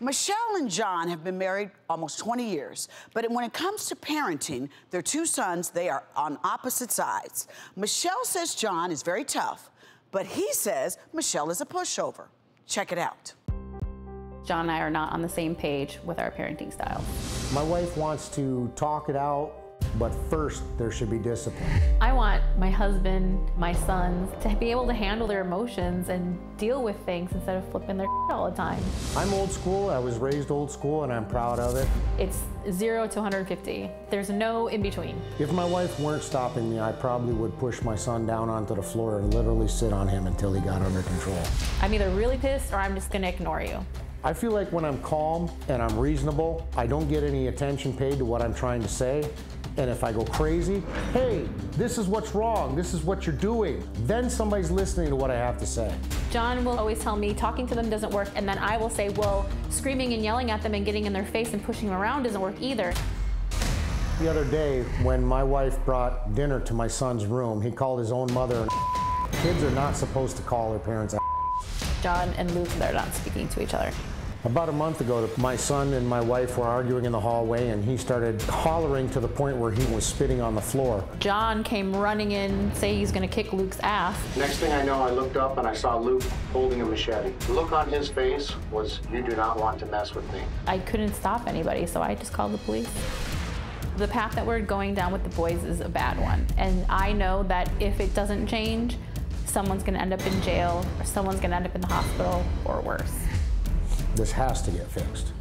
Michelle and John have been married almost 20 years, but when it comes to parenting their two sons, they are on opposite sides. Michelle says John is very tough, but he says Michelle is a pushover. Check it out. John and I are not on the same page with our parenting styles. My wife wants to talk it out, but first there should be discipline. I want my husband, my sons, to be able to handle their emotions and deal with things instead of flipping their all the time. I'm old school, I was raised old school, and I'm proud of it. It's 0 to 150. There's no in between. If my wife weren't stopping me, I probably would push my son down onto the floor and literally sit on him until he got under control. I'm either really pissed or I'm just gonna ignore you. I feel like when I'm calm and I'm reasonable, I don't get any attention paid to what I'm trying to say. And if I go crazy, hey, this is what's wrong, this is what you're doing, then somebody's listening to what I have to say. John will always tell me talking to them doesn't work, and then I will say, well, screaming and yelling at them and getting in their face and pushing them around doesn't work either. The other day, when my wife brought dinner to my son's room, he called his own mother. Kids are not supposed to call their parents. John and Luke, they're not speaking to each other. About a month ago, my son and my wife were arguing in the hallway, and he started hollering to the point where he was spitting on the floor. John came running in, saying he's gonna kick Luke's ass. Next thing I know, I looked up and I saw Luke holding a machete. The look on his face was, you do not want to mess with me. I couldn't stop anybody, so I just called the police. The path that we're going down with the boys is a bad one, and I know that if it doesn't change, someone's gonna end up in jail, or someone's gonna end up in the hospital, or worse. This has to get fixed.